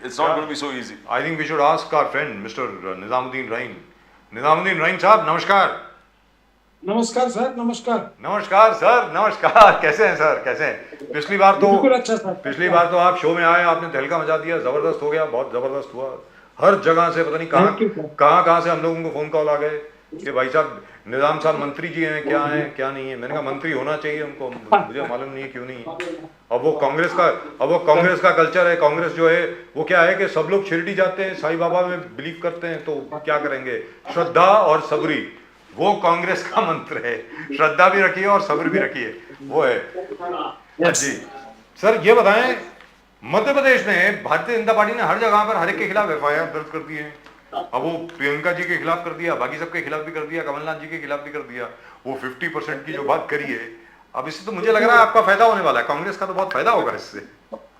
it's not going to be so easy. I think we should ask our friend Mr. Nizamuddin Rain. Nizamuddin Rain साहब नमस्कार. नमस्कार sir, नमस्कार. नमस्कार sir, नमस्कार. कैसे हैं सर, कैसे हैं? पिछली बार अच्छा सर. पिछली बार तो आप शो में आए, आपने तहलका मचा दिया, जबरदस्त हो गया, बहुत जबरदस्त हुआ. हर जगह से पता नहीं कहाँ से हम लोगों को फोन कॉल आ गए कि भाई साहब निजाम साहब मंत्री जी हैं, क्या हैं क्या नहीं है. मैंने कहा मंत्री होना चाहिए उनको, मुझे मालूम नहीं है क्यों नहीं है. अब वो कांग्रेस का कल्चर है. कांग्रेस जो है वो क्या है कि सब लोग शिरडी जाते हैं, साईं बाबा में बिलीव करते हैं, तो क्या करेंगे, श्रद्धा और सबरी, वो कांग्रेस का मंत्र है. श्रद्धा भी रखिए और सब्र भी रखिए, वो है जी. सर ये बताएं, मध्य प्रदेश में भारतीय जनता पार्टी ने हर जगह पर हर एक के खिलाफ एफआईआर दर्ज कर दी है. अब वो प्रियंका जी के खिलाफ कर दिया, बाकी सबके खिलाफ भी कर दिया, कमलनाथ जी के खिलाफ भी कर दिया. वो 50% की जो बात करी है, अब इससे तो मुझे लग रहा है आपका फायदा होने वाला है. कांग्रेस का तो बहुत फायदा होगा इससे,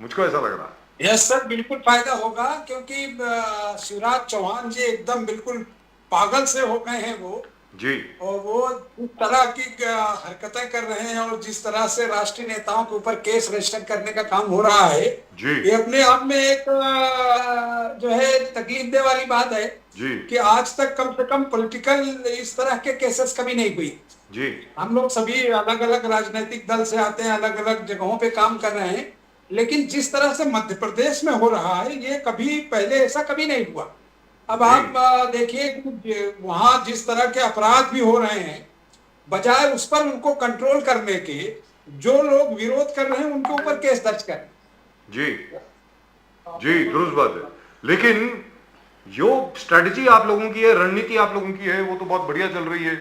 मुझको ऐसा लग रहा है. यस सर, बिल्कुल फायदा होगा, क्योंकि शिवराज चौहान जी एकदम बिल्कुल पागल से हो गए हैं वो जी. और वो जिस तरह की हरकतें कर रहे हैं और जिस तरह से राष्ट्रीय नेताओं के ऊपर केस रजिस्टर करने का काम हो रहा है जी. ये अपने आप में एक जो है तकलीफ दे वाली बात है जी. कि आज तक कम से कम पॉलिटिकल इस तरह के केसेस कभी नहीं हुई जी. हम लोग सभी अलग अलग राजनीतिक दल से आते हैं, अलग अलग जगहों पे काम कर रहे हैं, लेकिन जिस तरह से मध्य प्रदेश में हो रहा है ये कभी पहले ऐसा कभी नहीं हुआ. अब आप देखिए वहां जिस तरह के अपराध भी हो रहे हैं, बजाय उस पर उनको कंट्रोल करने के, जो लोग विरोध कर रहे हैं उनके ऊपर केस दर्ज करें. जी जी, दुरुस्त बात है. लेकिन जो स्ट्रेटजी आप लोगों की है, रणनीति आप लोगों की है, वो तो बहुत बढ़िया चल रही है.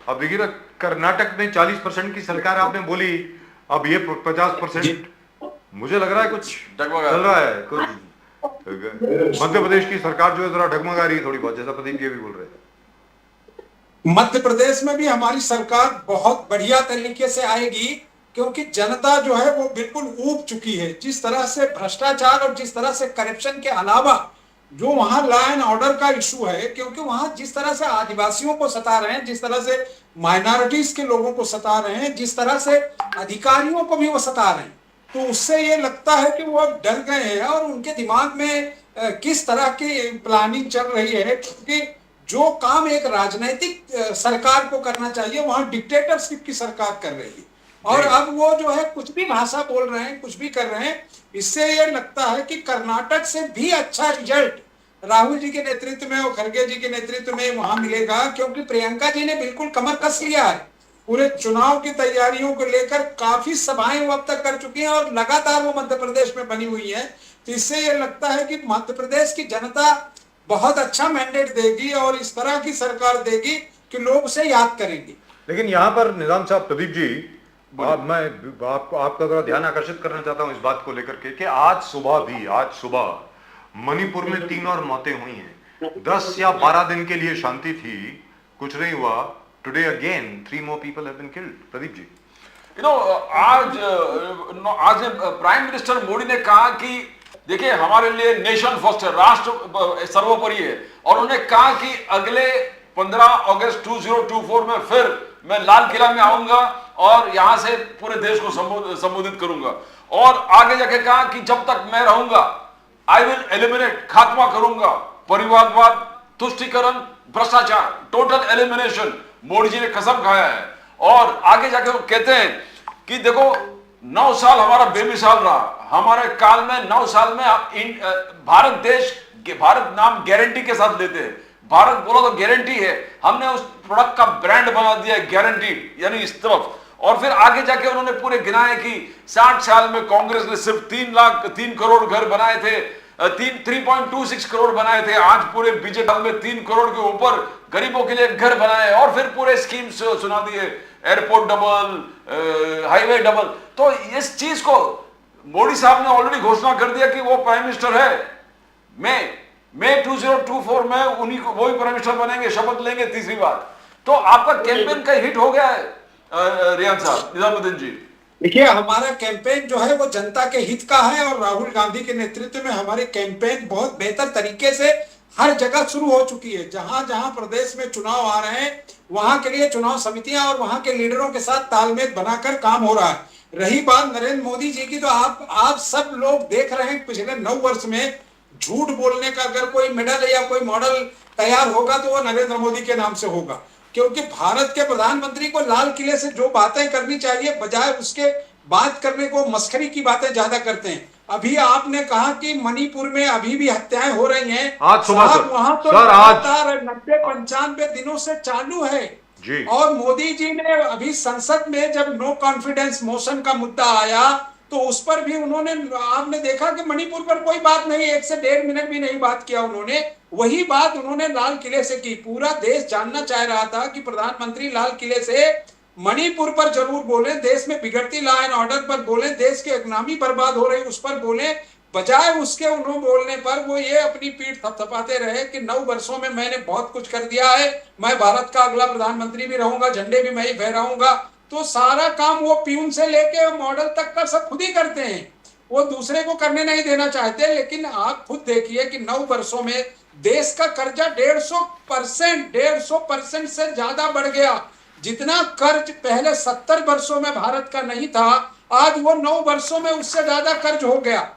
अब देखिए ना, कर्नाटक में 40% की सरकार आपने बोली, अब ये 50%, मुझे लग रहा है कुछ चल रहा है. कुछ मध्य प्रदेश की सरकार जो है जरा डगमगा रही है थोड़ी बहुत, जैसा प्रदीप जी भी बोल रहे हैं. मध्य प्रदेश में भी हमारी सरकार बहुत बढ़िया तरीके से आएगी, क्योंकि जनता जो है वो बिल्कुल ऊब चुकी है. जिस तरह से भ्रष्टाचार और जिस तरह से करप्शन के अलावा जो वहां लॉ एंड ऑर्डर का इशू है, क्योंकि वहां जिस तरह से आदिवासियों को सता रहे हैं, जिस तरह से माइनॉरिटीज के लोगों को सता रहे हैं, जिस तरह से अधिकारियों को भी वो सता रहे हैं, तो उससे ये लगता है कि वो अब डर गए हैं और उनके दिमाग में किस तरह की प्लानिंग चल रही है. क्योंकि जो काम एक राजनीतिक सरकार को करना चाहिए वहां डिक्टेटरशिप की सरकार कर रही है. और अब वो जो है कुछ भी भाषा बोल रहे हैं, कुछ भी कर रहे हैं. इससे ये लगता है कि कर्नाटक से भी अच्छा रिजल्ट राहुल जी के नेतृत्व में और खड़गे जी के नेतृत्व में वहां मिलेगा, क्योंकि प्रियंका जी ने बिल्कुल कमर कस लिया है. पूरे चुनाव की तैयारियों को लेकर काफी सभाएं वो अब तक कर चुकी हैं और लगातार वो मध्य प्रदेश में बनी हुई है. तो इससे ये लगता है कि मध्य प्रदेश की जनता बहुत अच्छा मैंडेट देगी और इस तरह की सरकार देगी कि लोग उसे याद करेंगे. लेकिन यहाँ पर निजाम साहब, प्रदीप जी, मैं आपका जरा ध्यान आकर्षित करना चाहता हूँ इस बात को लेकर के कि आज सुबह मणिपुर में 3 और मौतें हुई हैं. 10 या 12 दिन के लिए शांति थी, कुछ नहीं हुआ. Today again 3 more people have been killed. Pradeep ji, आज प्राइम मिनिस्टर मोदी ने कहा कि देखिए हमारे लिए नेशन फर्स्ट है, राष्ट्र सर्वोपरि है, और उन्होंने कहा कि अगले 15 अगस्त 2024 में फिर मैं लाल किला में आऊंगा और यहां से पूरे देश को संबोधित करूंगा. और आगे जाके कहा कि जब तक मैं रहूंगा आई विल एलिमिनेट, खात्मा करूंगा परिवारवाद, तुष्टीकरण, भ्रष्टाचार, टोटल एलिमिनेशन. मोदी जी ने कसम खाया है. और आगे जाके वो कहते हैं कि देखो 9 साल हमारा बेमिसाल रहा, हमारे काल में 9 साल में भारत नाम गारंटी के साथ लेते हैं. भारत बोला तो गारंटी है, हमने उस प्रोडक्ट का ब्रांड बना दिया गारंटी, यानी इस तरफ. और फिर आगे जाके उन्होंने पूरे गिनाए कि 60 साल में कांग्रेस ने सिर्फ 3 करोड़ घर बनाए थे, 3.26 करोड़ बनाए थे. आज पूरे बीजेपी में 3 करोड़ के ऊपर गरीबों के लिए घर बनाए और फिर पूरे स्कीम्स सुना दिए, एयरपोर्ट डबल, हाईवे डबल. तो इस चीज को मोदी साहब ने ऑलरेडी घोषणा कर दिया कि वो प्राइम मिनिस्टर है. मई 2024 में उन्हीं को वही प्राइम मिनिस्टर बनेंगे, शपथ लेंगे तीसरी बार. तो आपका कैंपेन का हिट हो गया है रियान साहब, निजामुद्दीन जी. देखिए हमारा कैंपेन जो है वो जनता के हित का है और राहुल गांधी के नेतृत्व में हमारी कैंपेन बहुत बेहतर तरीके से हर जगह शुरू हो चुकी है. जहां जहां प्रदेश में चुनाव आ रहे हैं वहां के लिए चुनाव समितियां और वहां के लीडरों के साथ तालमेल बनाकर काम हो रहा है. रही बात नरेंद्र मोदी जी की, तो आप सब लोग देख रहे हैं पिछले 9 वर्ष में झूठ बोलने का अगर कोई मेडल या कोई मॉडल तैयार होगा तो वो नरेंद्र मोदी के नाम से होगा, क्योंकि भारत के प्रधानमंत्री को लाल किले से जो बातें करनी चाहिए बजाय उसके बात करने को मस्खरी की बातें ज्यादा करते हैं। अभी आपने कहा कि मणिपुर में अभी भी हत्याएं हो रही हैं, आज सुबह साहब वहां तो सर आज लगातार 90-95 दिनों से चालू है। जी और मोदी जी ने अभी संसद में जब नो कॉन्फिडेंस मोशन का मुद्दा आया तो उस पर भी उन्होंने, आपने देखा कि मणिपुर पर कोई बात नहीं, 1 से 1.5 मिनट भी नहीं बात किया उन्होंने। वही बात उन्होंने लाल किले से की। पूरा देश जानना चाह रहा था कि प्रधानमंत्री लाल किले से मणिपुर पर जरूर बोले, देश में बिगड़ती लॉ एंड ऑर्डर पर बोले, देश की इकोनॉमी बर्बाद हो रही उस पर बोले, बजाय उसके उन्होंने बोलने पर वो ये अपनी पीठ थपथपाते रहे कि 9 वर्षों में मैंने बहुत कुछ कर दिया है, मैं भारत का अगला प्रधानमंत्री भी रहूंगा, झंडे भी मैं ही फहराऊंगा। तो सारा काम वो प्यून से लेके मॉडल तक का सब खुद ही करते हैं, वो दूसरे को करने नहीं देना चाहते। लेकिन आप खुद देखिए कि 9 वर्षों में देश का कर्जा 150% से ज्यादा बढ़ गया। जितना कर्ज पहले 70 वर्षों में भारत का नहीं था, आज वो 9 वर्षों में उससे ज्यादा कर्ज हो गया।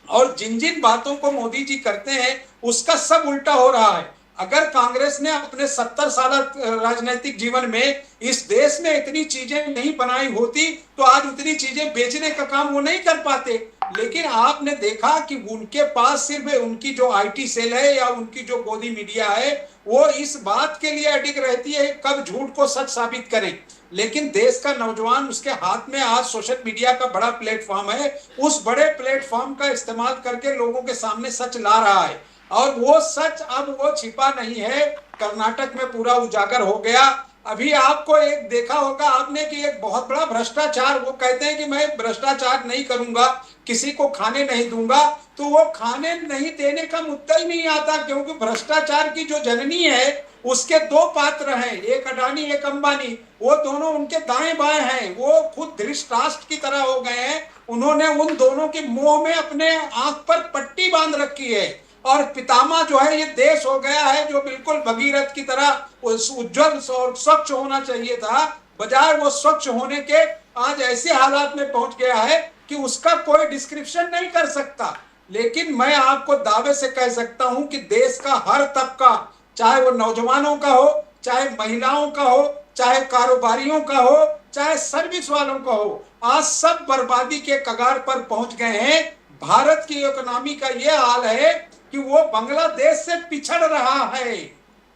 और जिन जिन बातों को मोदी जी करते हैं उसका सब उल्टा हो रहा है। अगर कांग्रेस ने अपने 70 साल राजनीतिक जीवन में इस देश में इतनी चीजें नहीं बनाई होती तो आज उतनी चीजें बेचने का काम वो नहीं कर पाते। लेकिन आपने देखा कि उनके पास सिर्फ उनकी जो आईटी सेल है या उनकी जो गोदी मीडिया है वो इस बात के लिए अडिग रहती है कब झूठ को सच साबित करें। लेकिन देश का नौजवान, उसके हाथ में आज सोशल मीडिया का बड़ा प्लेटफॉर्म है, उस बड़े प्लेटफॉर्म का इस्तेमाल करके लोगों के सामने सच ला रहा है। और वो सच अब वो छिपा नहीं है, कर्नाटक में पूरा उजागर हो गया। अभी आपको एक देखा होगा आपने कि एक बहुत बड़ा भ्रष्टाचार, वो कहते हैं कि मैं भ्रष्टाचार नहीं करूंगा, किसी को खाने नहीं दूंगा, तो वो खाने नहीं देने का मुद्दा ही नहीं आता, क्योंकि भ्रष्टाचार की जो जननी है उसके 2 पात्र हैं, एक अडानी एक अंबानी, वो दोनों उनके दाएं बाएं हैं, वो खुद धृतराष्ट्र की तरह हो गए हैं। उन्होंने उन दोनों के मुंह में अपने आंख पर पट्टी बांध रखी है। और पितामह जो है ये देश हो गया है जो बिल्कुल भगीरथ की तरह उज्जवल और स्वच्छ होना चाहिए था, बजाय वो स्वच्छ होने के आज ऐसे हालात में पहुंच गया है कि उसका कोई डिस्क्रिप्शन नहीं कर सकता। लेकिन मैं आपको दावे से कह सकता हूं कि देश का हर तबका, चाहे वो नौजवानों का हो, चाहे महिलाओं का हो, चाहे कारोबारियों का हो, चाहे सर्विस वालों का हो, आज सब बर्बादी के कगार पर पहुंच गए हैं। भारत की इकोनॉमी का यह हाल है कि वो बांग्लादेश से पिछड़ रहा है,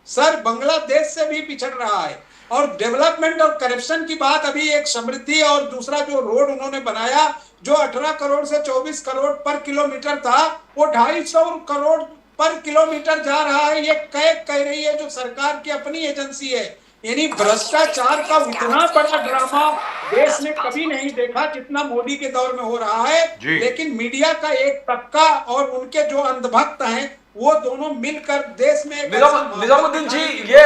सर बांग्लादेश से भी पिछड़ रहा है। और डेवलपमेंट और करप्शन की बात, अभी एक समृद्धि और दूसरा जो रोड उन्होंने बनाया जो 18 करोड़ से 24 करोड़ पर किलोमीटर था, वो 250 करोड़ पर किलोमीटर जा रहा है। ये कह रही है जो सरकार की अपनी एजेंसी है। यानी भ्रष्टाचार का इतना बड़ा ड्रामा देश ने कभी नहीं देखा जितना मोदी के दौर में हो रहा है। लेकिन मीडिया का एक तबका और उनके जो अंधभक्त हैं वो दोनों मिलकर देश में निजामुद्दीन जी, ये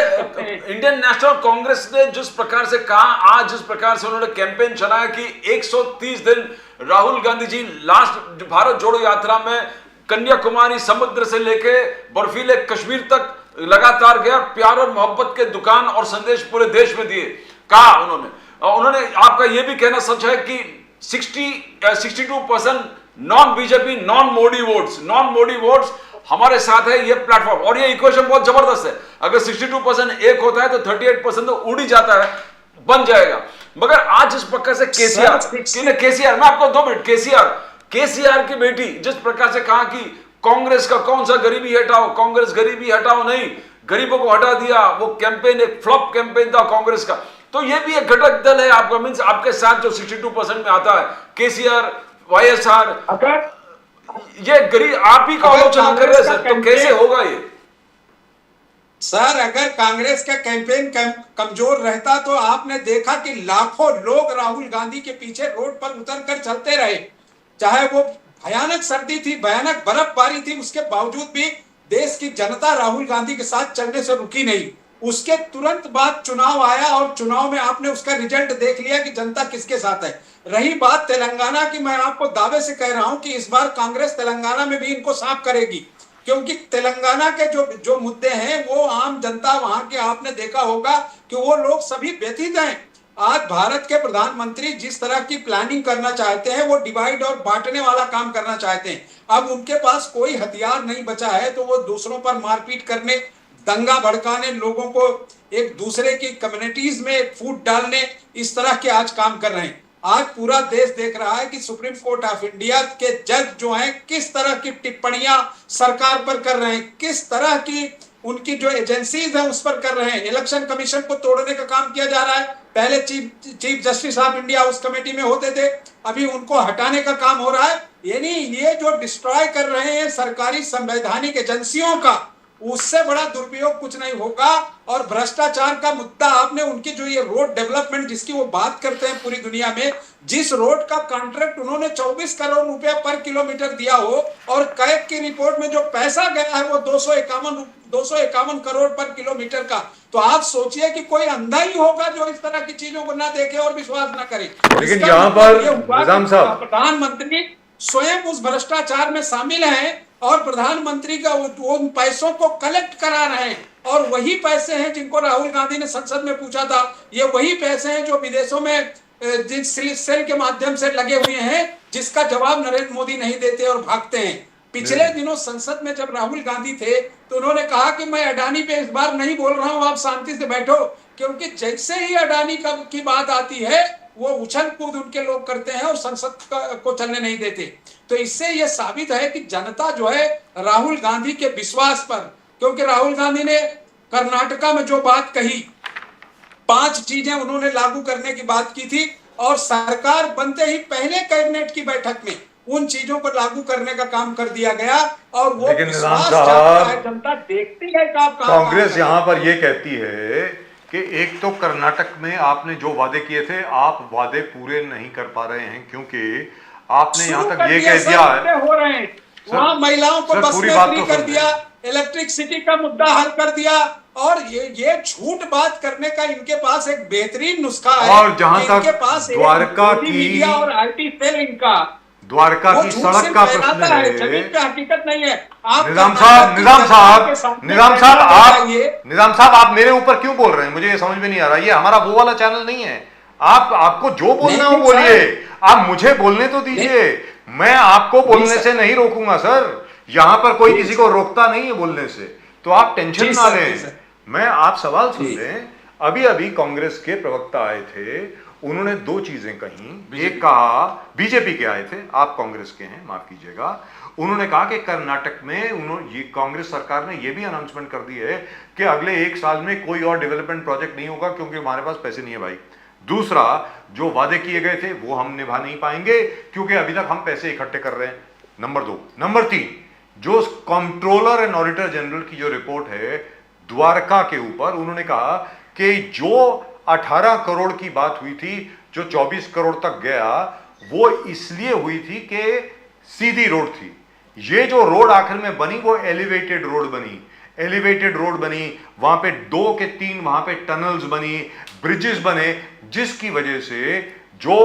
इंडियन नेशनल कांग्रेस ने जिस प्रकार से कहा, आज जिस प्रकार से उन्होंने कैंपेन चलाया कि 130 दिन राहुल गांधी जी लास्ट भारत जोड़ो यात्रा में कन्याकुमारी समुद्र से लेके बर्फीले कश्मीर तक लगातार गया, प्यार और मोहब्बत के दुकान और संदेश पूरे देश में दिए। कहा उन्होंने आपका यह भी कहना सच है कि 62% non BJP non Modi votes हमारे साथ है ये प्लेटफॉर्म, और ये इक्वेशन बहुत जबरदस्त है। अगर 62% एक होता है तो 38% तो उड़ ही जाता है, बन जाएगा। मगर आज जिस प्रकार से केसीआर मैं आपको 2 मिनट, केसीआर की बेटी जिस प्रकार से कहा कि कांग्रेस का कौन सा गरीबी हटाओ, कांग्रेस गरीबी हटाओ नहीं, गरीबों को हटा दिया, वो कैंपेन एक फ्लॉप कैंपेन था कांग्रेस का। तो ये भी एक घटक दल है आपका, मींस आपके साथ जो 62% में आता है, केसीआर, वाईएसआर, अगर ये गरीब आप ही का आलोचना कर रहे हैं, तो कैसे होगा ये? सर अगर कांग्रेस का कैंपेन कमजोर रहता तो आपने देखा कि लाखों लोग राहुल गांधी के पीछे रोड पर उतर कर चलते रहे, चाहे वो भयानक सर्दी थी, भयानक बर्फबारी थी, उसके बावजूद भी देश की जनता राहुल गांधी के साथ चलने से रुकी नहीं। उसके तुरंत बाद चुनाव आया और चुनाव में आपने उसका रिजल्ट देख लिया कि जनता किसके साथ है। रही बात तेलंगाना की, मैं आपको दावे से कह रहा हूं कि इस बार कांग्रेस तेलंगाना में भी इनको साफ करेगी, क्योंकि तेलंगाना के जो मुद्दे हैं वो आम जनता वहां के, आपने देखा होगा कि वो लोग सभी व्यथित हैं। आज भारत के प्रधानमंत्री जिस तरह की प्लानिंग करना चाहते हैं, वो डिवाइड और बांटने वाला काम करना चाहते हैं। अब उनके पास कोई हथियार नहीं बचा है, तो वो दूसरों पर मारपीट करने, दंगा भड़काने, लोगों को एक दूसरे की कम्युनिटीज में फूट डालने, इस तरह के आज काम कर रहे हैं। आज पूरा देश देख रहा है कि सुप्रीम कोर्ट ऑफ इंडिया के जज जो हैं किस तरह की टिप्पणियां सरकार पर कर रहे हैं, किस तरह की उनकी जो एजेंसीज हैं उस पर कर रहे हैं। इलेक्शन कमीशन को तोड़ने का काम किया जा रहा है। पहले चीफ जस्टिस ऑफ इंडिया उस कमेटी में होते थे, अभी उनको हटाने का काम हो रहा है। यानी ये जो डिस्ट्रॉय कर रहे हैं सरकारी संवैधानिक एजेंसियों का, उससे बड़ा दुरुपयोग कुछ नहीं होगा। और भ्रष्टाचार का मुद्दा आपने, उनकी जो ये रोड डेवलपमेंट जिसकी वो बात करते हैं पूरी दुनिया में, जिस रोड का कॉन्ट्रैक्ट उन्होंने 24 करोड़ रुपया पर किलोमीटर दिया हो, और कैग की रिपोर्ट में जो पैसा गया है वो 251 करोड़ पर किलोमीटर का, तो आप सोचिए कि कोई अंधा ही होगा जो इस तरह की चीजों को ना देखे और विश्वास ना करे। लेकिन यहाँ पर निजाम साहब, प्रधानमंत्री स्वयं उस भ्रष्टाचार में शामिल हैं और प्रधानमंत्री का उन पैसों को कलेक्ट करा रहे हैं। और वही पैसे हैं जिनको राहुल गांधी ने संसद में पूछा था, ये वही पैसे हैं जो विदेशों में जिस सेल के माध्यम से लगे हुए हैं, जिसका जवाब नरेंद्र मोदी नहीं देते और भागते हैं। पिछले दिनों संसद में जब राहुल गांधी थे तो उन्होंने कहा कि मैं अडानी पे इस बार नहीं बोल रहा हूं, आप शांति से बैठो, क्योंकि जैसे ही अडानी की बात आती है वो उछल कूद उनके लोग करते हैं और संसद को चलने नहीं देते। तो इससे यह साबित है कि जनता जो है राहुल गांधी के विश्वास पर, क्योंकि राहुल गांधी ने कर्नाटका में जो बात कही, 5 चीजें उन्होंने लागू करने की बात की थी, और सरकार बनते ही पहले कैबिनेट की बैठक में उन चीजों को लागू करने का काम कर दिया गया। और वो विश्वास जनता देखती है कि आप कांग्रेस यहाँ पर ये कहती है कि एक तो कर्नाटक में आपने जो वादे किए थे, आप वादे पूरे नहीं कर पा रहे हैं, क्योंकि आपने यहाँ तक ये कह दिया है, हो रहे हैं वहां महिलाओं को बस में फ्री कर दिया, इलेक्ट्रिसिटी का मुद्दा हल कर दिया, और ये झूठ बात करने का इनके पास एक बेहतरीन नुस्खा है। और जहां तक द्वारका की मीडिया और आईटी सेल, इनका द्वारका की सड़क का प्रश्न है, जमीन पे हकीकत नहीं है। निजाम साहब आप मेरे ऊपर क्यों बोल रहे हैं, मुझे ये समझ में नहीं आ रहा। ये हमारा वो वाला चैनल नहीं है। आपको जो बोलना हो बोलिए, आप मुझे बोलने तो दीजिए, मैं आपको बोलने से नहीं रोकूंगा सर। यहां पर कोई किसी को रोकता नहीं है बोलने से, तो आप टेंशन ना लें। मैं आप सवाल सुन लें। अभी अभी कांग्रेस के प्रवक्ता आए थे, उन्होंने 2 चीजें कही। एक कहा, बीजेपी के आए थे, आप कांग्रेस के हैं, माफ कीजिएगा। उन्होंने कहा कि कर्नाटक में ये कांग्रेस सरकार ने यह भी अनाउंसमेंट कर दी है कि अगले 1 साल में कोई और डेवलपमेंट प्रोजेक्ट नहीं होगा, क्योंकि हमारे पास पैसे नहीं है भाई। दूसरा, जो वादे किए गए थे वो हम निभा नहीं पाएंगे, क्योंकि अभी तक हम पैसे इकट्ठे कर रहे हैं। नंबर 2। नंबर 3, जो कंट्रोलर एंड ऑडिटर जनरल की जो रिपोर्ट है द्वारका के ऊपर, उन्होंने कहा कि जो 18 करोड़ की बात हुई थी, जो 24 करोड़ तक गया, वो इसलिए हुई थी कि सीधी रोड थी। ये जो रोड आखिर में बनी वो एलिवेटेड रोड बनी। एलिवेटेड रोड बनी, वहां पे 2 के 3 वहां पे टनल्स बनी, ब्रिजेस बने, जिसकी वजह से जो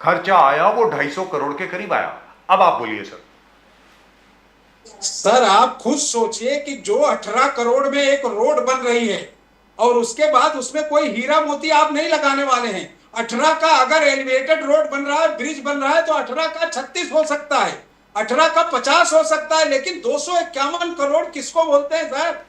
खर्चा आया वो 250 करोड़ के करीब आया। अब आप बोलिए सर, आप खुद सोचिए कि जो 18 करोड़ में एक रोड बन रही है, और उसके बाद उसमें कोई हीरा मोती आप नहीं लगाने वाले हैं। 18 का अगर एलिवेटेड रोड बन रहा है, ब्रिज बन रहा है, तो 18 का 36 हो सकता है, 18 का 50 हो सकता है, लेकिन 251 करोड़ किसको बोलते हैं सर?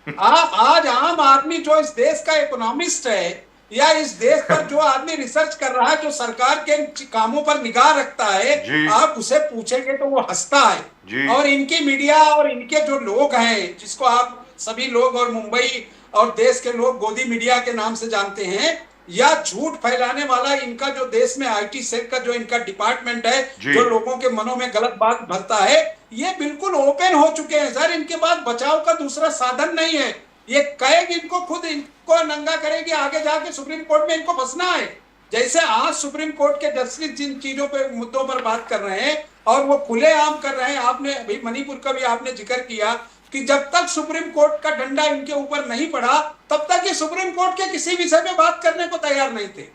आज आम आदमी जो इस देश का इकोनॉमिस्ट है, या इस देश पर जो आदमी रिसर्च कर रहा है, जो सरकार के कामों पर निगाह रखता है, आप उसे पूछेंगे तो वो हंसता है। और इनकी मीडिया और इनके जो लोग हैं, जिसको आप सभी लोग और मुंबई और देश के लोग गोदी मीडिया के नाम से जानते हैं, या झूठ फैलाने वाला इनका जो देश में आईटी सेल का जो इनका डिपार्टमेंट है, जो लोगों के मनों में गलत बात भरता है, ये बिल्कुल ओपन हो चुके हैं सर। इनके पास बचाव का दूसरा साधन नहीं है। ये कैग इनको खुद इनको नंगा करेगी, आगे जाके सुप्रीम कोर्ट में इनको फंसना है। जैसे आज सुप्रीम कोर्ट के जस्टिस जिन चीजों पे मुद्दों पर बात कर रहे हैं और वो खुलेआम कर रहे हैं, आपने अभी मणिपुर का भी आपने जिक्र किया कि जब तक सुप्रीम कोर्ट का डंडा इनके ऊपर नहीं पड़ा, तब तक ये सुप्रीम कोर्ट के किसी विषय में बात करने को तैयार नहीं थे।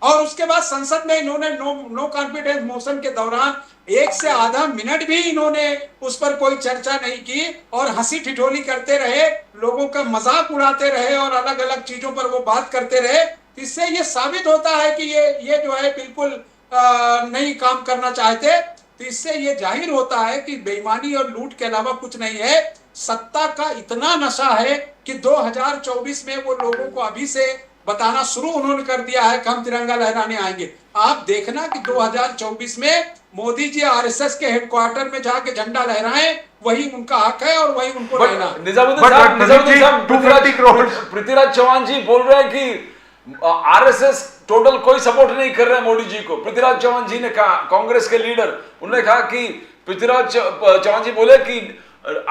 और उसके बाद संसद में इन्होंने नो कॉन्फिडेंस मोशन के दौरान 1 से आधा मिनट भी इन्होंने उस पर कोई चर्चा नहीं की, और हंसी ठिठोली करते रहे, लोगों का मजाक उड़ाते रहे, और अलग अलग चीजों पर वो बात करते रहे। तो इससे ये साबित होता है कि ये जो है बिल्कुल नहीं काम करना चाहते। तो इससे ये जाहिर होता है कि बेईमानी और लूट के अलावा कुछ नहीं है। सत्ता का इतना नशा है कि 2024 में वो लोगों को अभी से बताना शुरू उन्होंने कर दिया है कि हम तिरंगा लहराने आएंगे। आप देखना कि 2024 में मोदी जी आरएसएस के हेडक्वार्टर में जाके झंडा लहराएं, वही उनका हक है और वही उनको रहना। निजामुद्दीन साहब, पृथ्वीराज चौहान जी बोल रहे हैं कि आरएसएस टोटल कोई सपोर्ट नहीं कर रहे हैं मोदी जी को। पृथ्वीराज चौहान जी ने कहा, कांग्रेस के लीडर, उन्होंने कहा कि पृथ्वीराज चौहान जी बोले कि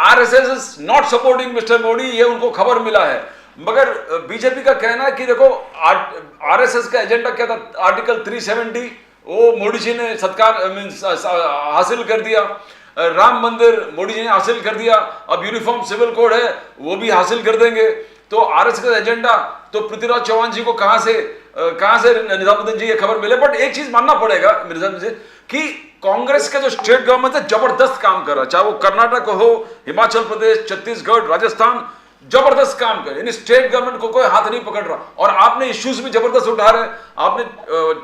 RSS is not supporting mister Modi, ये उनको खबर मिला है। मगर बीजेपी का कहना है कि देखो आरएसएस का एजेंडा क्या था, आर्टिकल 370 वो मोदी जी ने हासिल कर दिया, राम मंदिर मोदी जी ने हासिल कर दिया, अब यूनिफॉर्म सिविल कोड है वो भी हासिल कर देंगे। तो आरएसएस का एजेंडा, तो पृथ्वीराज चौहान जी को कहां से निजामुद्दीन जी ये खबर मिले। बट एक चीज मानना पड़ेगा निजामुद्दीन जी कि कांग्रेस का जो स्टेट गवर्नमेंट है जबरदस्त काम कर रहा है, चाहे वो कर्नाटक हो, हिमाचल प्रदेश, छत्तीसगढ़, राजस्थान, जबरदस्त काम कर, यानी स्टेट गवर्नमेंट को कोई हाथ नहीं पकड़ रहा। और आपने इश्यूज भी जबरदस्त उठा रहे, आपने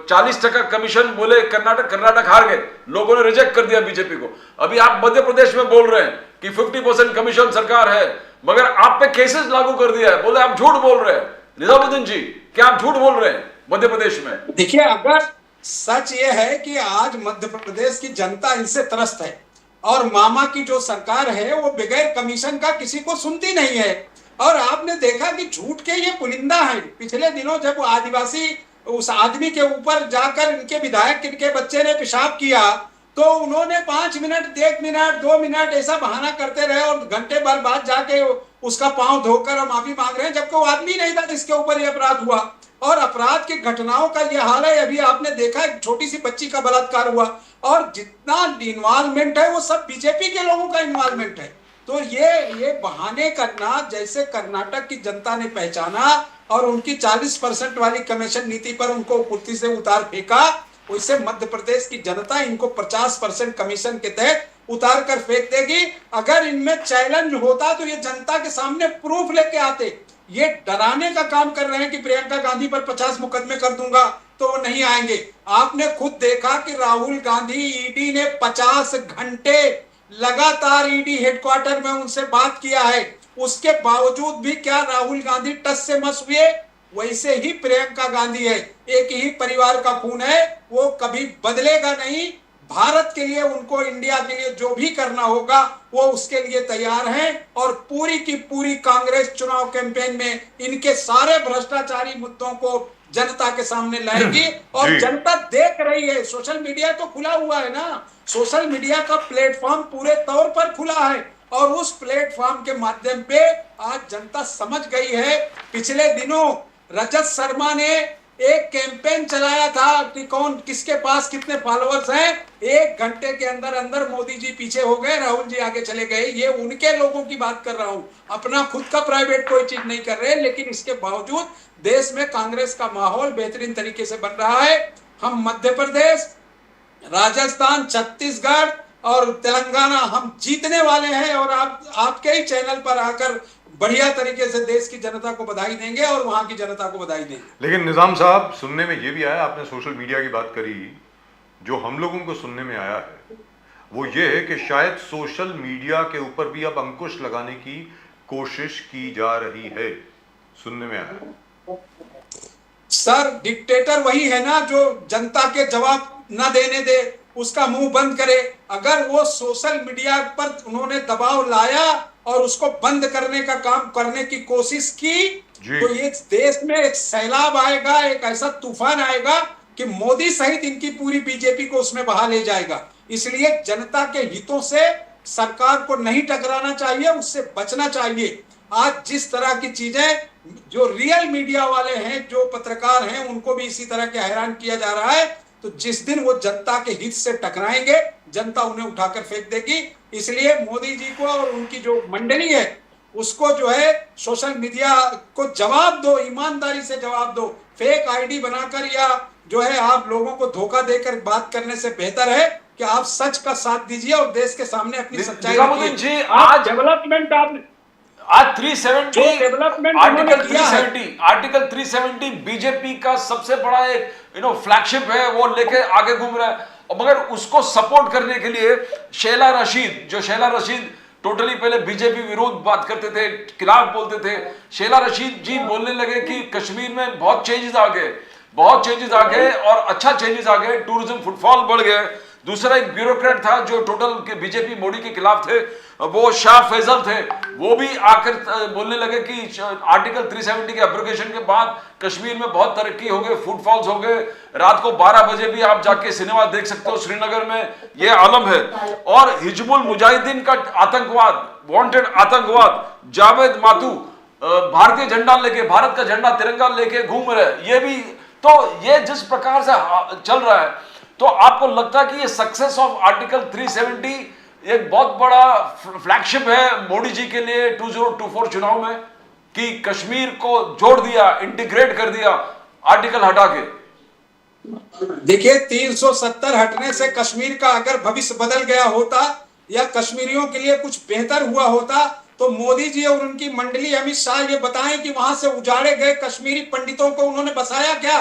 40% कमीशन बोले, कर्नाटक हार गए, लोगों ने रिजेक्ट कर दिया बीजेपी को। अभी आप मध्य प्रदेश में बोल रहे हैं कि 50% कमीशन सरकार है, मगर आप पे केसेस लागू कर दिया है, बोले आप झूठ बोल रहे हैं। निजामुद्दीन जी, क्या आप झूठ बोल रहे हैं मध्य प्रदेश में? देखिए, अगर सच ये है कि आज मध्य प्रदेश की जनता इनसे त्रस्त है और मामा की जो सरकार है वो बगैर कमीशन का किसी को सुनती नहीं है। और आपने देखा कि झूठ के ये पुलिंदा है। पिछले दिनों जब वो आदिवासी उस आदमी के ऊपर जाकर इनके विधायक इनके बच्चे ने पेशाब किया तो उन्होंने 5 मिनट, 1 मिनट, 2 मिनट ऐसा बहाना करते रहे और घंटे भर बाद जाके उसका पांव धोकर माफी मांग रहे हैं, जबकि वो आदमी नहीं था जिसके ऊपर ये अपराध हुआ। और अपराध की घटनाओं का ये हाल है। अभी आपने देखा एक छोटी सी बच्ची का बलात्कार हुआ और जितना इन्वॉल्वमेंट है वो सब बीजेपी के लोगों का इन्वॉल्वमेंट है। तो ये बहाने करना, जैसे कर्नाटक की जनता ने पहचाना और उनकी 40% वाली कमीशन नीति पर उनको कुर्सी से उतार फेंका, वैसे मध्य प्रदेश की जनता इनको 50% कमीशन के तहत उतार कर फेंक देगी। अगर इनमें चैलेंज होता तो ये जनता के सामने प्रूफ लेके आते। ये डराने का काम कर रहे हैं कि प्रियंका गांधी पर 50 मुकदमे कर दूंगा, तो वो नहीं आएंगे। आपने खुद देखा कि राहुल गांधी, ईडी ने 50 घंटे लगातार ईडी हेडक्वार्टर में उनसे बात किया है, उसके बावजूद भी क्या राहुल गांधी टस से मस हुए? वैसे ही प्रियंका गांधी है, एक ही परिवार का खून है, वो कभी बदलेगा नहीं। भारत के लिए, उनको इंडिया के लिए जो भी करना होगा वो उसके लिए तैयार हैं। और पूरी की पूरी कांग्रेस चुनाव कैंपेन में इनके सारे भ्रष्टाचारी मुद्दों को जनता के सामने लाएगी। और जनता देख रही है, सोशल मीडिया तो खुला हुआ है ना, सोशल मीडिया का प्लेटफॉर्म पूरे तौर पर खुला है और उस प्लेटफॉर्म के माध्यम पे आज जनता समझ गई है। पिछले दिनों रजत शर्मा ने एक कैंपेन चलाया था कि कौन किसके पास कितने फॉलोअर्स हैं। 1 घंटे के अंदर अंदर मोदी जी पीछे हो गए, राहुल जी आगे चले गए। ये उनके लोगों की बात कर रहा हूं, अपना खुद का प्राइवेट कोई चीज नहीं कर रहे। लेकिन इसके बावजूद देश में कांग्रेस का माहौल बेहतरीन तरीके से बन रहा है। हम मध्य प्रदेश, राजस्थान, छत्तीसगढ़ और तेलंगाना हम जीतने वाले हैं और आपके ही चैनल पर आकर बढ़िया तरीके से देश की जनता को बधाई देंगे और वहां की जनता को बधाई देंगे। लेकिन निजाम साहब, सुनने में ये भी आया, आपने सोशल मीडिया की बात करी, जो हम लोगों को सुनने में आया है वो ये है कि शायद सोशल मीडिया के ऊपर भी अब अंकुश लगाने की कोशिश की जा रही है, सुनने में आया। सर, डिक्टेटर वही है ना जो जनता के जवाब न देने दे, उसका मुंह बंद करे। अगर वो सोशल मीडिया पर उन्होंने दबाव लाया और उसको बंद करने का काम करने की कोशिश की तो ये देश में एक सैलाब आएगा, एक ऐसा तूफान आएगा कि मोदी सहित इनकी पूरी बीजेपी को उसमें बहा ले जाएगा। इसलिए जनता के हितों से सरकार को नहीं टकराना चाहिए, उससे बचना चाहिए। आज जिस तरह की चीजें, जो रियल मीडिया वाले हैं, जो पत्रकार हैं, उनको भी इसी तरह के हैरान किया जा रहा है। तो जिस दिन वो जनता के हित से टकराएंगे, जनता उन्हें उठाकर फेंक देगी। इसलिए मोदी जी को और उनकी जो मंडली है उसको जो है सोशल मीडिया को जवाब दो, ईमानदारी से जवाब दो। फेक आईडी बनाकर या जो है आप लोगों को धोखा देकर बात करने से बेहतर है कि आप सच का साथ दीजिए और देश के सामने अपनी सच्चाई जी, आज डेवलपमेंट आज 370 डेवलपमेंट आर्टिकल 370 बीजेपी का सबसे बड़ा एक फ्लैगशिप है, वो लेके आगे घूम रहा है। और मगर उसको सपोर्ट करने के लिए शैला रशीद टोटली पहले बीजेपी विरोध बात करते थे, खिलाफ बोलते थे, शैला रशीद जी बोलने लगे कि कश्मीर में बहुत चेंजेस आ गए और अच्छा चेंजेस आ गए, टूरिज्म फुटफॉल बढ़ गए। दूसरा एक ब्यूरोक्रेट था जो टोटल के बीजेपी मोदी के खिलाफ थे, वो शाह फैजल थे, वो भी आकर बोलने लगे कि आर्टिकल 370 के एब्रोगेशन के बाद कश्मीर में बहुत तरक्की हो गई, फुटफॉल्स हो गए, रात को 12 बजे भी आप जाके सिनेमा देख सकते हो श्रीनगर में, ये आलम है। और हिजबुल मुजाहिदीन का आतंकवाद, वांटेड आतंकवाद, जावेद मातू भारतीय झंडा लेके, भारत का झंडा तिरंगा लेके घूम रहे, ये भी तो ये जिस प्रकार से चल रहा है, तो आपको लगता है कि ये सक्सेस ऑफ आर्टिकल 370 एक बहुत बड़ा फ्लैगशिप है मोदी जी के लिए 2024 चुनाव में, कि कश्मीर को जोड़ दिया, इंटीग्रेट कर दिया आर्टिकल हटा के? देखिए, 370 हटने से कश्मीर का अगर भविष्य बदल गया होता या कश्मीरियों के लिए कुछ बेहतर हुआ होता, तो मोदी जी और उनकी मंडली अमित शाह ये बताएं कि वहां से उजाड़े गए कश्मीरी पंडितों को उन्होंने बसाया क्या,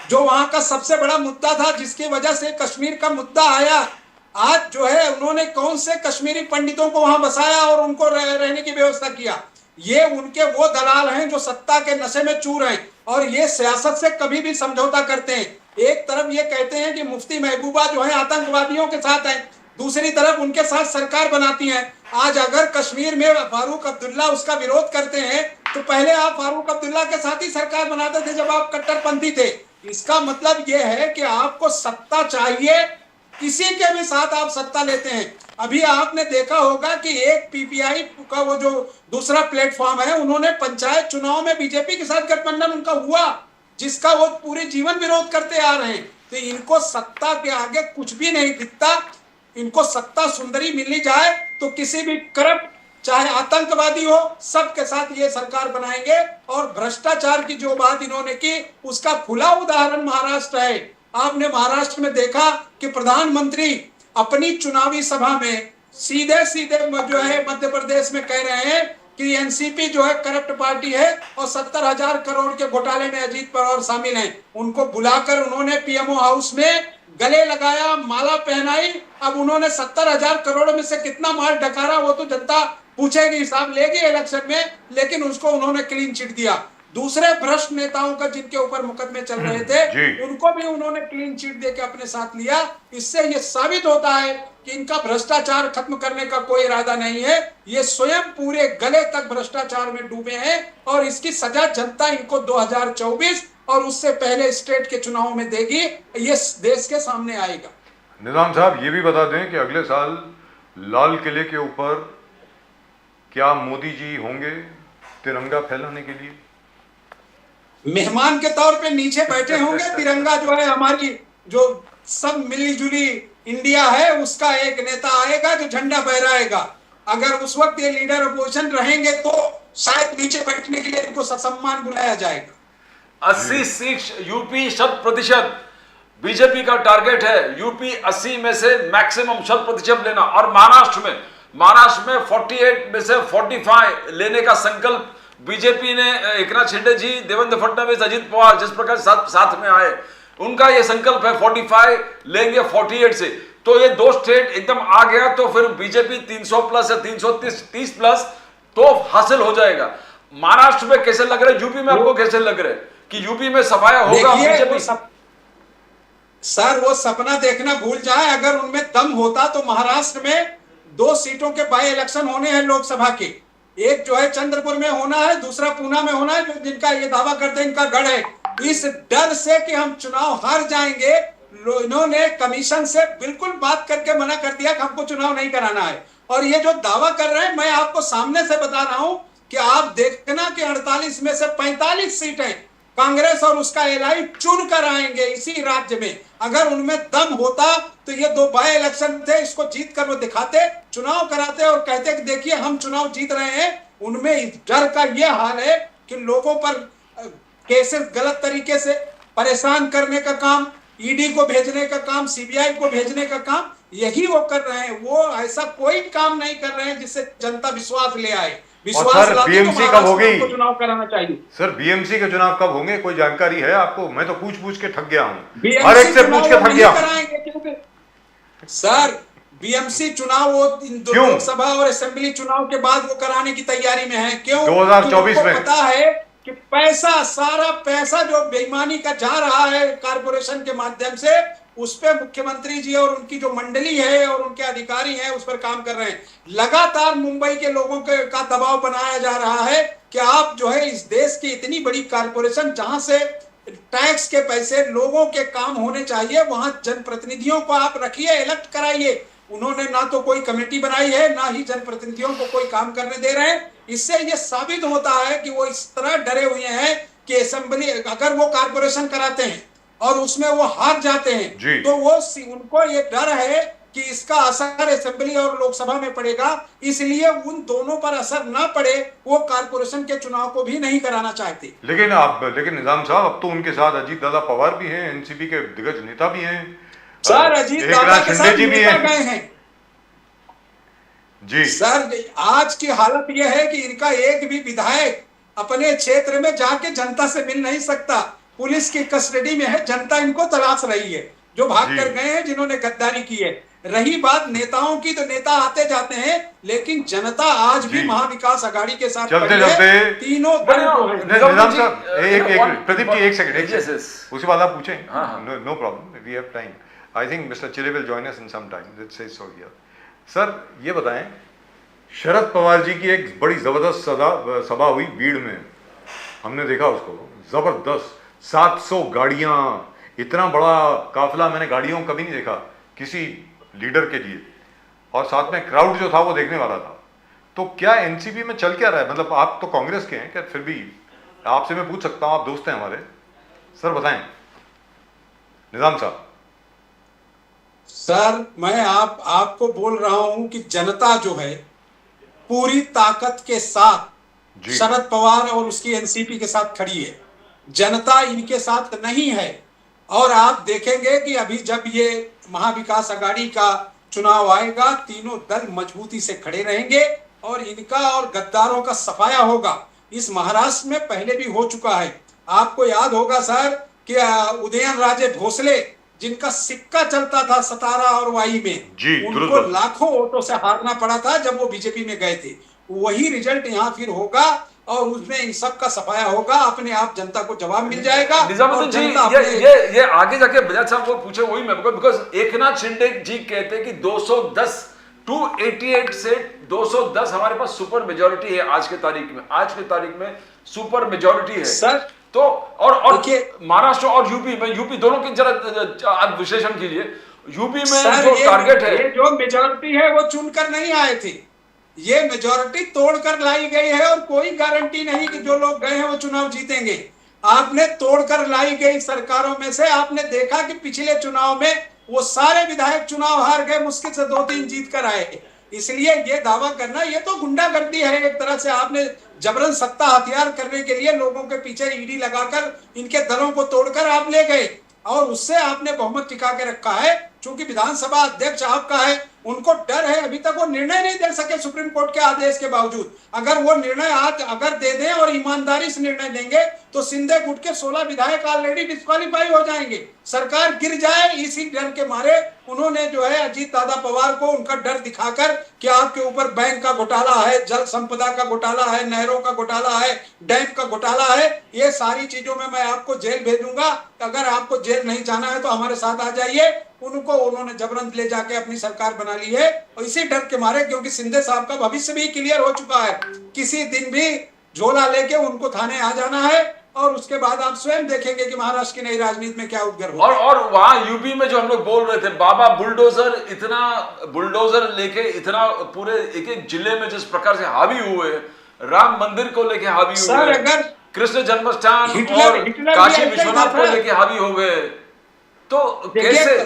जो वहां का सबसे बड़ा मुद्दा था, जिसकी वजह से कश्मीर का मुद्दा आया। आज जो है उन्होंने कौन से कश्मीरी पंडितों को वहां बसाया और उनको रहने की व्यवस्था किया? ये उनके वो दलाल हैं जो सत्ता के नशे में चूर हैं और ये सियासत से कभी भी समझौता करते हैं। एक तरफ ये कहते हैं कि मुफ्ती महबूबा जो है आतंकवादियों के साथ है, दूसरी तरफ उनके साथ सरकार बनाती है। आज अगर कश्मीर में फारूक अब्दुल्ला उसका विरोध करते हैं, तो पहले आप फारूक अब्दुल्ला के साथ ही सरकार बनाते थे जब आप कट्टरपंथी थे। इसका मतलब यह है कि आपको सत्ता चाहिए, किसी के भी साथ आप सत्ता लेते हैं। अभी आपने देखा होगा कि एक पीपीआई का वो जो दूसरा प्लेटफॉर्म है, उन्होंने पंचायत चुनाव में बीजेपी के साथ गठबंधन उनका हुआ, जिसका वो पूरे जीवन विरोध करते आ रहे हैं। तो इनको सत्ता के आगे कुछ भी नहीं दिखता। इनको सत्ता सुंदरी मिली जाए तो किसी भी करप्ट चाहे आतंकवादी हो, सबके साथ ये सरकार बनाएंगे। और भ्रष्टाचार की जो बात इन्होंने की, उसका खुला उदाहरण महाराष्ट्र है। आपने महाराष्ट्र में देखा कि प्रधानमंत्री अपनी चुनावी सभा में सीधे सीधे जो है मध्य प्रदेश में कह रहे हैं कि एनसीपी जो है करप्ट पार्टी है और 70,000 करोड़ के घोटाले में अजीत पवार शामिल हैं। उनको बुलाकर उन्होंने पीएमओ हाउस में गले लगाया, माला पहनाई। अब उन्होंने 70,000 करोड़ में से कितना माल डकारा वो तो जनता पूछेगी, हिसाब लेगी इलेक्शन में, लेकिन उसको उन्होंने क्लीन चिट दिया। दूसरे भ्रष्ट नेताओं का जिनके ऊपर मुकदमे चल रहे थे, उनको भी उन्होंने क्लीन चिट देके अपने साथ लिया। इससे ये साबित होता है कि इनका भ्रष्टाचार खत्म करने का कोई इरादा नहीं है। ये स्वयं पूरे गले तक भ्रष्टाचार में डूबे हैं और इसकी सजा जनता इनको 2024 और उससे पहले स्टेट के चुनाव में देगी। ये देश के सामने आएगा। निजाम साहब, ये भी बता दें कि अगले साल लाल किले के ऊपर क्या मोदी जी होंगे तिरंगा फहराने के लिए? मेहमान के तौर पे नीचे बैठे होंगे। तिरंगा जो है हमारी जो सब मिली जुली इंडिया है, उसका एक नेता आएगा जो झंडा फहराएगा। अगर उस वक्त ये लीडर अपोजिशन रहेंगे तो शायद नीचे बैठने के लिए इनको सम्मान बुलाया जाएगा। 80 सीट यूपी 100% बीजेपी का टारगेट है। यूपी 80 में से मैक्सिमम 100% लेना। और महाराष्ट्र में 48 में से 45 लेने का संकल्प बीजेपी ने, एकनाथ शिंदे जी, देवेंद्र फडणवीस, अजीत पवार जिस प्रकार साथ में आए, उनका ये संकल्प है 45 लेंगे 48 से। तो ये दो स्टेट एकदम आ गया तो फिर बीजेपी 300 प्लस या 330 प्लस तो हासिल हो जाएगा। महाराष्ट्र में कैसे लग रहा है? यूपी में आपको कैसे लग रहा है कि यूपी में सफाया होगा बीजेपी? सर, वो सपना देखना भूल जाए। अगर उनमें दम होता तो महाराष्ट्र में 2 सीटों के बाई इलेक्शन होने हैं लोकसभा के। एक जो है चंद्रपुर में होना है, दूसरा पूना में होना है, जो जिनका ये दावा करते हैं इनका गढ़ है। इस डर से कि हम चुनाव हार जाएंगे, इन्होंने कमीशन से बिल्कुल बात करके मना कर दिया कि हमको चुनाव नहीं कराना है। और ये जो दावा कर रहे हैं, मैं आपको सामने से बता रहा हूं कि आप देखना कि 48 में से 45 सीटें कांग्रेस और उसका एलआई चुन कर आएंगे इसी राज्य में। अगर उनमें दम होता तो ये 2 बाय इलेक्शन थे, इसको जीत कर वो दिखाते, चुनाव कराते और कहते कि देखिए हम चुनाव जीत रहे हैं। उनमें इस डर का ये हाल है कि लोगों पर केसेस गलत तरीके से परेशान करने का काम, ईडी को भेजने का काम, सीबीआई को भेजने का काम, यही वो कर रहे हैं। वो ऐसा कोई काम नहीं कर रहे हैं जिससे जनता विश्वास ले आए। और विश्वास सर लाते तो बीएमसी कब महाराष्ट्र होगी? में उनको चुनाव कराना चाहिए। सर बीएमसी के चुनाव कब होंगे, कोई जानकारी है आपको? मैं तो पूछ पूछ के थक गया हूँ, हर बीएमसी एक से चुनाव पूछ के वो थक नहीं गया हूँ। कराएंगे क्योंकि सर बीएमसी चुनाव वो क्यों? लोकसभा और असेंबली चुनाव के बाद वो कराने की तैयारी में है। क्यों? 2024 उनको में पता है कि पैसा, सारा पैसा जो बेईमानी का जा रहा है कारपोरेशन के माध्यम से, उस पे मुख्यमंत्री जी और उनकी जो मंडली है और उनके अधिकारी हैं उस पर काम कर रहे हैं। लगातार मुंबई के लोगों के का दबाव बनाया जा रहा है कि आप जो है इस देश की इतनी बड़ी कारपोरेशन जहां से टैक्स के पैसे लोगों के काम होने चाहिए, वहां जनप्रतिनिधियों को आप रखिए, इलेक्ट कराइए। उन्होंने ना तो कोई कमेटी बनाई है, ना ही जनप्रतिनिधियों को कोई काम करने दे रहे हैं। इससे ये साबित होता है कि वो इस तरह डरे हुए हैं कि असेंबली अगर वो कारपोरेशन कराते हैं और उसमें वो हार जाते हैं तो वो उनको ये डर है कि इसका असर असेंबली और लोकसभा में पड़ेगा, इसलिए उन दोनों पर असर ना पड़े वो कारपोरेशन के चुनाव को भी नहीं कराना चाहते। लेकिन निजाम साहब, अब तो उनके साथ अजीत दादा पवार भी हैं, एनसीपी के दिग्गज नेता भी हैं, सर अजीत दादा के साथ जी भी नेता हैं। गए हैं जी सर। आज की हालत यह है कि इनका एक भी विधायक अपने क्षेत्र में जाके जनता से मिल नहीं सकता, पुलिस की कस्टडी में है, जनता इनको तलाश रही है, जो भाग कर गए हैं, जिन्होंने गद्दारी की है। रही बात नेताओं की, तो नेता आते जाते हैं, लेकिन जनता आज भी महाविकास आघाड़ी के साथ चलते खड़ी है। चलते तीनों दल जो है। निजाम साहब, एक प्रदीप जी, एक सेकंड, Yes, yes. उसके बाद आप पूछें। हाँ। No problem, we have time. I think mister Chile will join us in some time, let's say so here. Sir ये बताएं, शरद पवार जी की एक बड़ी जबरदस्त सभा हुई बीड़ में, हमने देखा उसको, जबरदस्त 700 गाड़ियां, इतना बड़ा काफिला मैंने गाड़ियों को कभी नहीं देखा किसी लीडर के लिए, और साथ में क्राउड जो था वो देखने वाला था। तो क्या एनसीपी में चल क्या रहा है? मतलब आप तो कांग्रेस के हैं, क्या फिर भी आपसे मैं पूछ सकता हूं, आप दोस्त हैं हमारे, सर बताएं निजाम साहब। सर मैं आपको बोल रहा हूं कि जनता जो है पूरी ताकत के साथ शरद पवार और उसकी एनसीपी के साथ खड़ी है। जनता इनके साथ नहीं है। और आप देखेंगे कि अभी जब ये महाविकास आघाड़ी का चुनाव आएगा, तीनों दल मजबूती से खड़े रहेंगे और इनका और गद्दारों का सफाया होगा। इस महाराष्ट्र में पहले भी हो चुका है। आपको याद होगा सर कि उदयनराजे भोसले, जिनका सिक्का चलता था सतारा और वाई में, उनको लाखों वोटों से हारना पड़ा था जब वो बीजेपी में गए थे। वही रिजल्ट यहाँ फिर होगा और उसमें इन सब का सफाया होगा, अपने आप जनता को जवाब मिल जाएगा। निजामुद्दीन जी, ये आगे जाके बजाज साहब को पूछे वही मैं, बिकॉज एकनाथ शिंदे जी कहते हैं कि 210 288 से 210 हमारे पास सुपर मेजोरिटी है आज के तारीख में सुपर मेजोरिटी है सर। तो और महाराष्ट्र और यूपी दोनों की जरा आप विश्लेषण कीजिए। यूपी में जो टारगेट है, जो मेजोरिटी है वो चुनकर नहीं आए थे, ये मेजोरिटी तोड़कर लाई गई है और कोई गारंटी नहीं कि जो लोग गए हैं वो चुनाव जीतेंगे। आपने तोड़कर लाई गई सरकारों में से आपने देखा कि पिछले चुनाव में वो सारे विधायक चुनाव हार गए, मुश्किल से 2-3 जीत कर आए। इसलिए ये दावा करना ये तो गुंडागर्दी है एक तरह से। आपने जबरन सत्ता हथियार करने के लिए लोगों के पीछे ईडी लगाकर इनके दलों को तोड़कर आप ले गए और उससे आपने बहुमत टिका के रखा है। चूंकि विधानसभा अध्यक्ष आपका है, उनको डर है, अभी तक वो निर्णय नहीं दे सके सुप्रीम कोर्ट के आदेश के बावजूद। अगर वो निर्णय आज अगर दे दें और ईमानदारी से निर्णय देंगे तो सिंधे गुट के 16 विधायक ऑलरेडी डिस्क्वालीफाई हो जाएंगे, सरकार गिर जाए। इसी डर के मारे उन्होंने जो है अजीत दादा पवार को उनका डर दिखाकर कि आपके ऊपर बैंक का घोटाला है, जल संपदा का घोटाला है, नहरों का घोटाला है, डैम का घोटाला है, ये सारी चीजों में मैं आपको जेल भेजूंगा, अगर आपको जेल नहीं जाना है तो हमारे साथ आ जाइए। उनको उन्होंने जबरन ले जाके अपनी सरकार बना ली है और इसी डर के मारे, क्योंकि सिंधे साहब का भविष्य भी क्लियर हो चुका है, किसी दिन भी झोला लेके उनको थाने आ जाना है और उसके बाद आप स्वयं देखेंगे कि महाराष्ट्र की नई राजनीति में क्या उद्गर हो। और वहां यूपी में जो हम लोग बोल रहे थे, बाबा बुलडोजर लेके इतना पूरे एक जिले में जिस प्रकार से हावी हुए, राम मंदिर को लेके हावी हुए, अगर कृष्ण जन्मस्थान और काशी विश्वनाथ को लेके हावी हो गए, तो कैसे?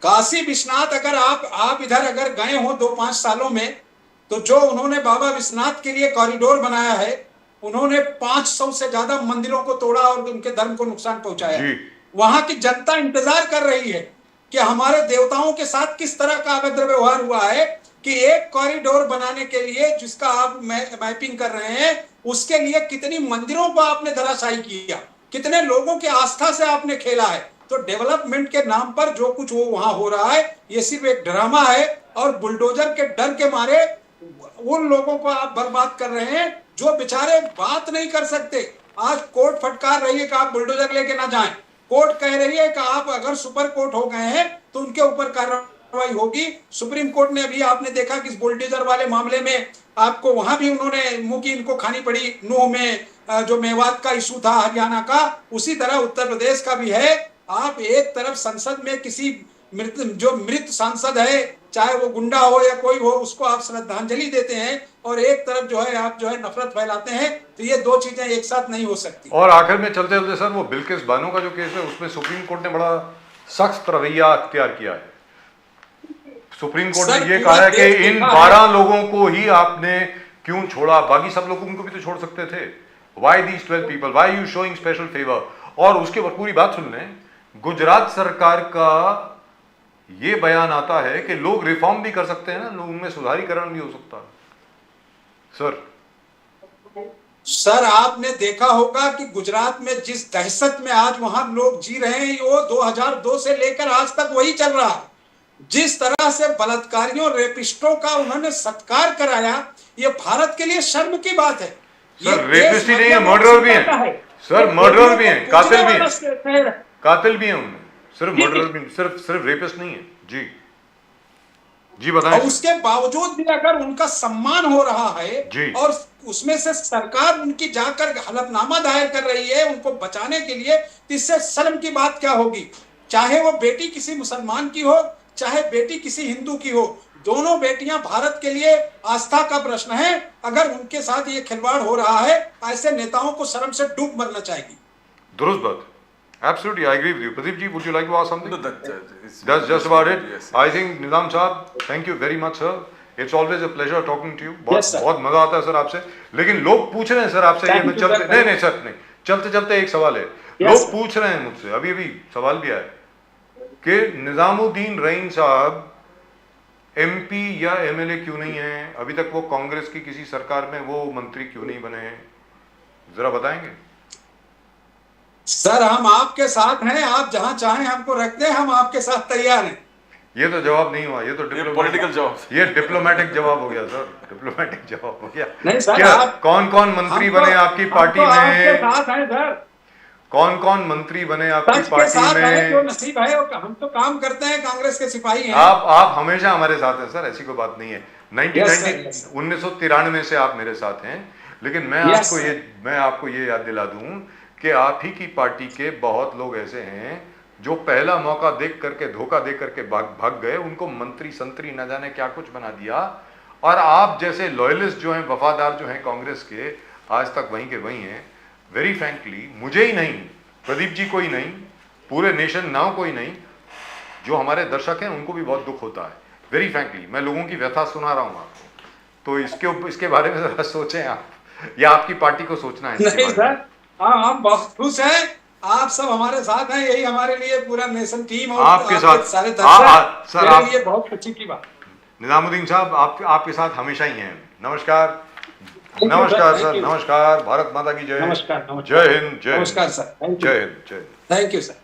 काशी विश्वनाथ अगर आप इधर अगर गए हो 2-5 सालों में, तो जो उन्होंने बाबा विश्वनाथ के लिए कॉरिडोर बनाया है, उन्होंने 500 से ज्यादा मंदिरों को तोड़ा और उनके धर्म को नुकसान पहुंचाया। वहां की जनता इंतजार कर रही है कि हमारे देवताओं के साथ किस तरह का अभद्र व्यवहार हुआ है कि एक कॉरिडोर बनाने के लिए जिसका आप मैपिंग कर रहे हैं, उसके लिए कितनी मंदिरों को आपने धराशायी किया, कितने लोगों की आस्था से आपने खेला है। तो डेवलपमेंट के नाम पर जो कुछ वो वहां हो रहा है, ये सिर्फ एक ड्रामा है और बुलडोजर के डर के मारे उन लोगों को आप बर्बाद कर रहे हैं जो बेचारे बात नहीं कर सकते। आज कोर्ट फटकार रही है कि आप बुलडोजर लेके ना जाएं, कोर्ट कह रही है कि आप अगर सुपर कोर्ट हो गए हैं तो उनके ऊपर कार्रवाई होगी। सुप्रीम कोर्ट ने अभी आपने देखा कि इस बुलडोजर वाले मामले में आपको वहां भी उन्होंने मुंह की इनको खानी पड़ी, नूह में जो मेवात का इशू था हरियाणा का, उसी तरह उत्तर प्रदेश का भी है। आप एक तरफ संसद में किसी मृत सांसद है, चाहे वो गुंडा हो या कोई हो, उसको आप श्रद्धांजलि देते हैं और एक तरफ जो है आप जो है नफरत फैलाते हैं। तो ये दो चीजें एक साथ नहीं हो सकती। और आखिर में चलते चलते सर, वो बिल्किस बानो का जो केस है उसमें सुप्रीम कोर्ट ने बड़ा सख्त रवैया अख्तियार किया है। सुप्रीम कोर्ट ने ये कहा है कि इन 12 लोगों को ही आपने क्यों छोड़ा, बाकी सब लोगों को भी तो छोड़ सकते थे। Why these 12 people, why you showing special favour. और उसके बाद पूरी बात सुन लें, गुजरात सरकार का ये बयान आता है कि लोग रिफॉर्म भी कर सकते हैं ना, लोगों में सुधारीकरण भी हो सकता है। सर आपने देखा होगा कि गुजरात में जिस दहशत में आज वहां लोग जी रहे हैं, वो 2002 से लेकर आज तक वही चल रहा है। जिस तरह से बलात्कारियों रेपिस्टों का उन्होंने सत्कार कराया, ये भारत के लिए शर्म की बात है। सर रेपिस्ट ही नहीं है, मर्डरर भी है सर, मर्डरर भी है, कातिल भी है, कातिल भी है उनमें, सिर्फ मर्डरर भी, सिर्फ रेपिस्ट नहीं है। जी जी बताएं। और उसके बावजूद भी अगर उनका सम्मान हो रहा है और उसमें से सरकार उनकी जाकर हलफनामा दायर कर रही है उनको बचाने के लिए, तो इससे शर्म की बात क्या होगी। चाहे वो बेटी किसी मुसलमान की हो, चाहे बेटी किसी हिंदू की हो, दोनों बेटियां भारत के लिए आस्था का प्रश्न है। अगर उनके साथ ये खिलवाड़ हो रहा है, ऐसे नेताओं को शर्म से डूब मरना चाहिए। दुरुस्त बात, absolutely I agree with you. Pradeep ji, would you like to ask something? No, That's just about it. Yes. I think Nizam साहब, thank you very much sir. It's always a pleasure talking to you. Yes, sir. बहुत मजा आता है sir आपसे। लेकिन लोग पूछ रहे हैं सर आपसे, ये मैं चलते नहीं सर नहीं, चलते चलते एक सवाल है। लोग पूछ रहे हैं मुझसे, अभी अभी सवाल भी आया कि निजामुद्दीन रईन साहब MP या MLA क्यों नहीं है, अभी तक वो कांग्रेस की किसी सरकार में वो मंत्री क्यों नहीं बने हैं, जरा बताएंगे। सर हम आपके साथ हैं, आप जहां चाहें हमको रखते हैं, हम आपके साथ तैयार हैं। ये तो जवाब नहीं हुआ, ये तो पॉलिटिकल जवाब, ये डिप्लोमेटिक जवाब हो गया सर, डिप्लोमेटिक जवाब हो गया। नहीं सर, क्या कौन कौन मंत्री बने आपकी पार्टी में, आपके साथ हैं सर, कौन कौन मंत्री बने आपकी पार्टी में, जो नसीब है हम तो काम करते हैं, कांग्रेस के सिपाही हैं। आप हमेशा हमारे साथ हैं सर, ऐसी कोई बात नहीं है। 1993 से आप मेरे साथ हैं, लेकिन मैं आपको ये याद दिला दूं कि आप ही की पार्टी के बहुत लोग ऐसे हैं जो पहला मौका देख करके, धोखा दे करके भाग गए, उनको मंत्री संतरी न जाने क्या कुछ बना दिया। और आप जैसे लॉयलिस्ट जो हैं, वफादार जो हैं कांग्रेस के, आज तक वहीं के वहीं हैं। वेरी फ्रैंकली, मुझे ही नहीं, प्रदीप जी को ही नहीं, पूरे नेशन नाउ को ही नहीं, जो हमारे दर्शक हैं उनको भी बहुत दुख होता है। वेरी फ्रैंकली, मैं लोगों की व्यथा सुना रहा हूँ आपको, तो इसके बारे में जरा सोचें आप, या आपकी पार्टी को सोचना है। नहीं सर, हाँ हम बहुत खुश हैं, आप सब हमारे साथ हैं, यही हमारे लिए पूरा नेशन टीम और आपके साथ सारे दर्शक सर, मेरे लिए बहुत खुशी की बात। निजामुद्दीन साहब आपके साथ हमेशा ही हैं। नमस्कार, नमस्कार सर, नमस्कार, भारत माता की जय, नमस्कार, जय हिंद, जय नमस्कार सर, जय हिंद, जय। Thank you sir.